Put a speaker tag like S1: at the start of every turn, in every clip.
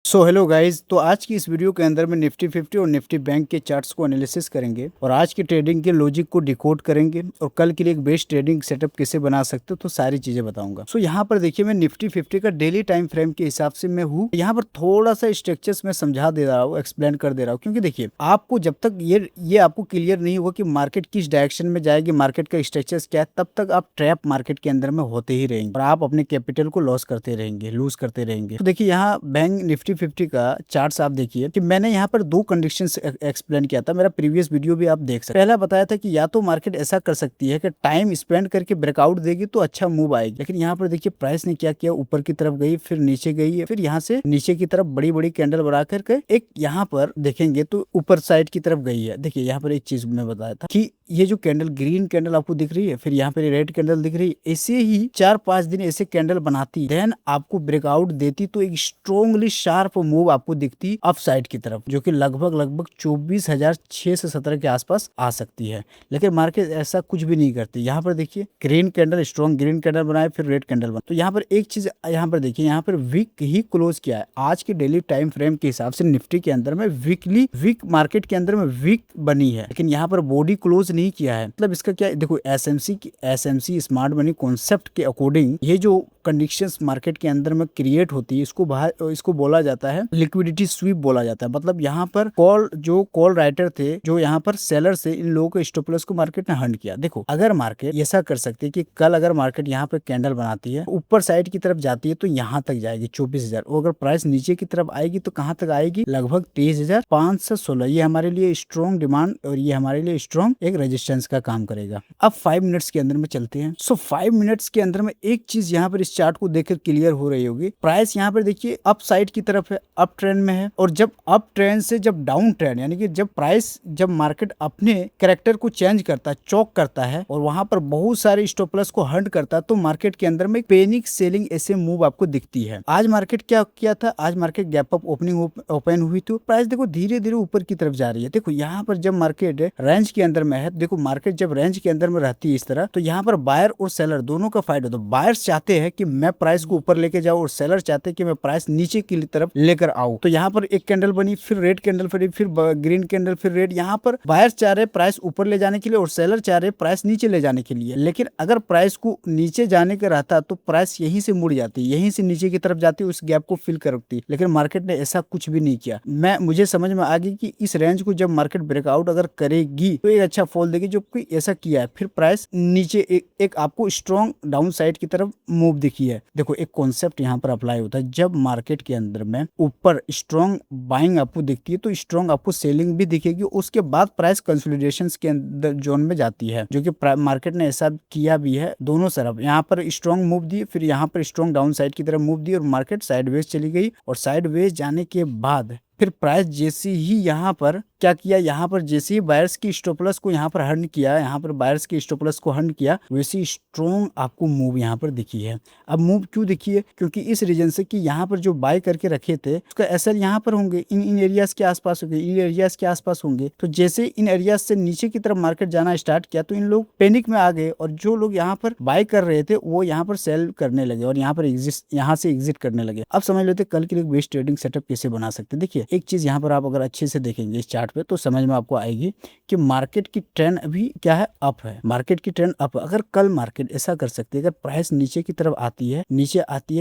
S1: Hello guys. तो आज की इस वीडियो के अंदर में निफ्टी 50 और निफ्टी बैंक के चार्ट्स को एनालिसिस करेंगे और आज की ट्रेडिंग के लॉजिक को डिकोड करेंगे और कल के लिए एक बेस्ट ट्रेडिंग सेटअप कैसे बना सकते हो तो सारी चीजें बताऊंगा। यहाँ पर देखिए, मैं निफ्टी 50 का डेली टाइम फ्रेम के हिसाब से मैं हूँ। यहाँ पर थोड़ा सा स्ट्रक्चर्स में समझा दे रहा हूँ, एक्सप्लेन कर दे रहा हूँ, क्योंकि देखिए आपको जब तक ये आपको क्लियर नहीं होगा कि मार्केट किस डायरेक्शन में जाएगी, मार्केट का स्ट्रक्चर्स क्या है, तब तक आप ट्रैप मार्केट के अंदर में होते ही रहेंगे और आप अपने कैपिटल को लॉस करते रहेंगे, लूज करते रहेंगे। तो देखिए, यहाँ बैंक निफ्टी 50 का चार्ट्स आप देखिए कि मैंने यहाँ पर दो कंडीशंस एक्सप्लेन किया था। मेरा प्रीवियस वीडियो भी आप देख सकते हैं। पहला बताया था कि या तो मार्केट ऐसा कर सकती है कि टाइम स्पेंड करके ब्रेकआउट देगी तो अच्छा मूव आएगी, लेकिन यहाँ पर देखिए प्राइस ने क्या किया, ऊपर की तरफ गई, फिर नीचे गई, फिर यहाँ से नीचे की तरफ बड़ी बड़ी कैंडल बना करके एक यहाँ पर देखेंगे तो ऊपर साइड की तरफ गई है। देखिए यहाँ पर एक चीज मैं बताया था कि ये जो कैंडल, ग्रीन कैंडल आपको दिख रही है, फिर यहाँ पे रेड कैंडल दिख रही है, ऐसे ही 4-5 दिन ऐसे कैंडल बनाती, देन आपको ब्रेकआउट देती तो एक स्ट्रॉन्गली शार्प मूव आपको दिखती अप साइड की तरफ, जो कि लगभग 24,617 के आसपास आ सकती है। लेकिन मार्केट ऐसा कुछ भी नहीं करती। यहाँ पर देखिए green candle, strong green candle बनाए, फिर रेड कैंडल बना। तो यहाँ पर एक चीज यहाँ पर देखिए, यहाँ पर वीक ही क्लोज किया है। आज के डेली टाइम फ्रेम के हिसाब से निफ्टी के अंदर में वीक मार्केट के अंदर में वीक बनी है, लेकिन यहाँ पर बॉडी क्लोज नहीं किया है। मतलब इसका क्या है, देखो एसएमसी स्मार्ट मनी कॉन्सेप्ट के अकॉर्डिंग ये जो कंडीशंस मार्केट के अंदर में क्रिएट होती है, इसको बोला जाता है लिक्विडिटी स्वीप बोला जाता है। मतलब यहाँ पर कॉल राइटर थे, जो यहाँ पर सेलर से इन लोगों के स्टॉप लॉस को मार्केट ने हंड किया। देखो अगर मार्केट ऐसा कर सकती है कि कल अगर मार्केट यहाँ पे कैंडल बनाती है, ऊपर साइड की तरफ जाती है तो यहाँ तक जाएगी 24,000, और अगर प्राइस नीचे की तरफ आएगी तो कहाँ तक आएगी, लगभग 23,516। ये हमारे लिए स्ट्रॉन्ग डिमांड और ये हमारे लिए स्ट्रॉन्ग एक रेजिस्टेंस का काम करेगा। अब 5 मिनट्स के अंदर में चलते हैं। 5 मिनट्स के अंदर में एक चीज यहाँ पर इस चार्ट को देखकर क्लियर हो रही होगी। प्राइस यहाँ पर देखिए अप साइड की तरफ है, अप ट्रेंड में है, और जब अप ट्रेंड से जब डाउन ट्रेंड, यानी कि जब मार्केट अपने कैरेक्टर को चेंज करता है, चौक करता है और वहां पर बहुत सारे स्टॉप लॉस को हंट करता है, तो मार्केट के अंदर में पैनिक सेलिंग ऐसे मूव आपको दिखती है। आज मार्केट क्या किया था, आज मार्केट गैप अप ओपन हुई थी, प्राइस देखो धीरे धीरे ऊपर की तरफ जा रही है। देखो यहाँ पर जब मार्केट रेंज के अंदर में है, देखो मार्केट जब रेंज के अंदर में रहती है इस तरह, तो यहाँ पर बायर और सेलर दोनों का फाइट होता है। बायर्स चाहते हैं कि मैं प्राइस को ऊपर लेके जाऊं और सेलर चाहते हैं कि मैं प्राइस नीचे की तरफ लेकर आऊं। तो यहाँ पर एक कैंडल बनी, फिर रेड कैंडल बनी, फिर ग्रीन कैंडल, फिर रेड। यहाँ पर बायर्स चाह रहे प्राइस ऊपर ले जाने के लिए और सेलर चाह रहे प्राइस नीचे ले जाने के लिए। लेकिन अगर प्राइस को नीचे जाने का रहता तो प्राइस यहीं से मुड़ जाती, यहीं से नीचे की तरफ जाती, उस गैप को फिल करती, लेकिन मार्केट ने ऐसा कुछ भी नहीं किया। मुझे समझ में आ गई कि इस रेंज को जब मार्केट ब्रेकआउट अगर करेगी तो एक अच्छा फॉल देगी, जो कोई ऐसा किया है। फिर प्राइस नीचे एक आपको स्ट्रॉन्ग डाउन साइड की तरफ मूव दिखी है। देखो एक कॉन्सेप्ट यहाँ पर अप्लाई होता है, जब मार्केट के अंदर में ऊपर स्ट्रॉन्ग बाइंग आपको दिखती है तो स्ट्रॉन्ग आपको सेलिंग भी दिखेगी, उसके बाद प्राइस कंसोलिडेशन के अंदर जोन में जाती है, जो कि मार्केट ने ऐसा किया भी है। दोनों तरफ यहाँ पर स्ट्रॉन्ग मूव दी, फिर यहाँ पर स्ट्रॉन्ग डाउन साइड की तरफ मूव दी और मार्केट साइडवेज चली गई, और साइडवेज जाने के बाद फिर प्राइस जैसे ही यहाँ पर क्या किया, यहाँ पर जैसे ही बायर्स की स्टॉप लॉस को यहाँ पर हंड किया, यहाँ पर बायर्स की स्टॉप लॉस को हंड किया, वैसी स्ट्रॉन्ग आपको मूव यहाँ पर दिखी है। अब मूव क्यों दिखी है, क्योंकि इस रीजन से कि यहाँ पर जो बाय करके रखे थे उसका एसएल यहाँ पर होंगे, इन एरियाज के आसपास होंगे, इन एरियाज के आसपास होंगे। तो जैसे इन एरियाज से नीचे की तरफ मार्केट जाना स्टार्ट किया तो इन लोग पैनिक में आ गए, और जो लोग यहाँ पर बाय कर रहे थे वो यहाँ पर सेल करने लगे और यहाँ से एग्जिट करने लगे। अब समझ लेते कल के लिए बेस्ट ट्रेडिंग सेटअप कैसे बना सकते। देखिए एक चीज यहाँ पर आप अगर अच्छे से देखेंगे इस चार्ट पे तो समझ में आपको आएगी कि मार्केट की ट्रेंड अभी क्या है, अप है। मार्केट की ट्रेंड अप। अगर कल मार्केट ऐसा कर सकती है, अगर प्राइस नीचे की तरफ आती है,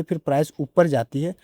S1: फिर प्राइस ऊपर जाती है,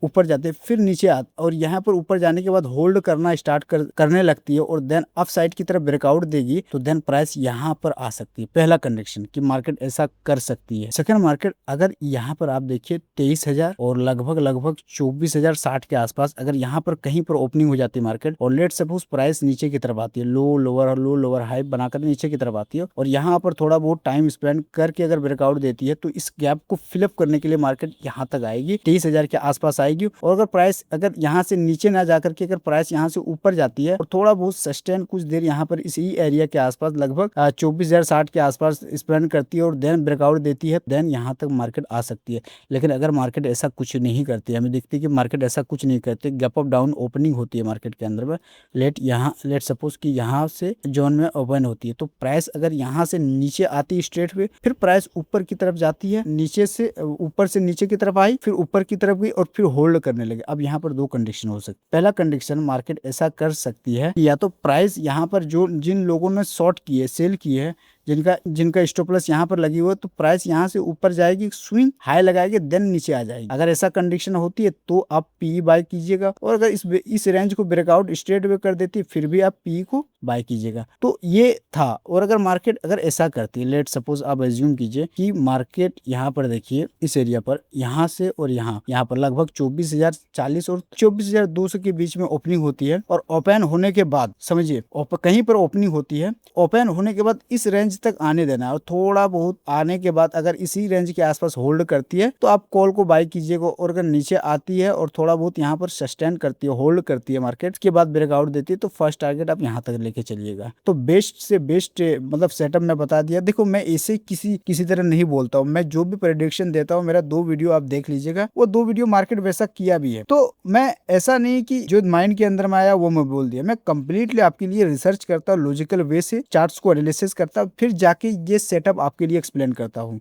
S1: फिर नीचे और यहाँ पर ऊपर जाने के बाद होल्ड करना स्टार्ट करने लगती है और देन अप साइड की तरफ ब्रेकआउट देगी, तो देन प्राइस यहाँ पर आ सकती है। पहला कंडीशन कि मार्केट ऐसा कर सकती है। सेकंड, मार्केट अगर यहाँ पर आप देखिए 23,000 और लगभग 24,060 के आसपास अगर यहाँ पर कहीं पर ओपनिंग हो जाती है मार्केट, और लेट सपोज प्राइस नीचे की तरफ आती है, लो लोअर हाई बनाकर नीचे की तरफ आती है, और यहाँ पर थोड़ा बहुत टाइम स्पेंड करके अगर ब्रेकआउट देती है, तो इस गैप को फिलअप करने के लिए मार्केट यहाँ तक आएगी, 23,000 के आसपास आएगी। और अगर प्राइस अगर यहाँ से नीचे ना जाकर के अगर प्राइस यहाँ से ऊपर जाती है और थोड़ा बहुत सस्टेन कुछ देर यहाँ पर इसी एरिया के आसपास लगभग 24,060 के आसपास स्पेंड करती है और देन ब्रेकआउट देती है, देन यहाँ तक मार्केट आ सकती है। लेकिन अगर मार्केट ऐसा कुछ नहीं करती, हमें दिखती है कि मार्केट ऐसा कुछ नहीं करती, गैप अप डाउन ओपनिंग होती है मार्केट के अंदर में, लेट सपोज कि यहाँ से जोन में ओपन होती है, तो प्राइस अगर यहाँ से नीचे आती है स्ट्रेट वे, फिर प्राइस ऊपर की तरफ जाती है, नीचे से ऊपर से नीचे की तरफ आई, फिर ऊपर की तरफ गई और फिर होल्ड करने लगे। अब यहाँ पर दो कंडीशन हो सकती है। पहला कंडीशन, मार्केट ऐसा कर सकती है कि या तो प्राइस यहाँ पर जो जिन लोगों ने शॉर्ट किए, सेल किए है, जिनका जिनका स्टॉप लॉस यहाँ पर लगी हुई है, तो प्राइस यहाँ से ऊपर जाएगी, स्विंग हाई लगाएगी, देन नीचे आ जाएगी। अगर ऐसा कंडीशन होती है तो आप पी बाय कीजिएगा, और अगर इस रेंज को ब्रेकआउट स्ट्रेट वे कर देती है फिर भी आप पी को बाय कीजिएगा। तो ये था। और अगर मार्केट अगर ऐसा करती है, लेट सपोज आप एज्यूम कीजिए कि मार्केट यहाँ पर देखिए इस एरिया पर, यहाँ से और यहाँ पर लगभग 24,040 और 24,200 के बीच में ओपनिंग होती है, और ओपन होने के बाद समझिए कहीं पर ओपनिंग होती है, ओपन होने के बाद इस रेंज तक आने देना है, और थोड़ा बहुत आने के बाद अगर इसी रेंज के आसपास होल्ड करती है तो आप कॉल को बाय कीजिएगा। और अगर नीचे आती है और थोड़ा बहुत यहाँ पर सस्टेन करती है, होल्ड करती है मार्केट के बाद ब्रेकआउट देती है, तो फर्स्ट टारगेट आप यहाँ तक लेके चलिएगा। तो बेस्ट से बेस्ट मतलब सेटअप मैं बता दिया। देखो मैं ऐसे किसी तरह नहीं बोलता हूँ, मैं जो भी प्रेडिक्शन देता हूँ, मेरा 2 वीडियो आप देख लीजिएगा, वो 2 वीडियो मार्केट वैसा किया भी है। तो मैं ऐसा नहीं कि जो माइंड के अंदर में आया वो मैं बोल दिया, मैं कंप्लीटली आपके लिए रिसर्च करता हूँ, लॉजिकल वे से चार्ट्स को एनालिसिस करता हूँ, फिर जाके ये सेटअप आपके लिए एक्सप्लेन करता हूँ।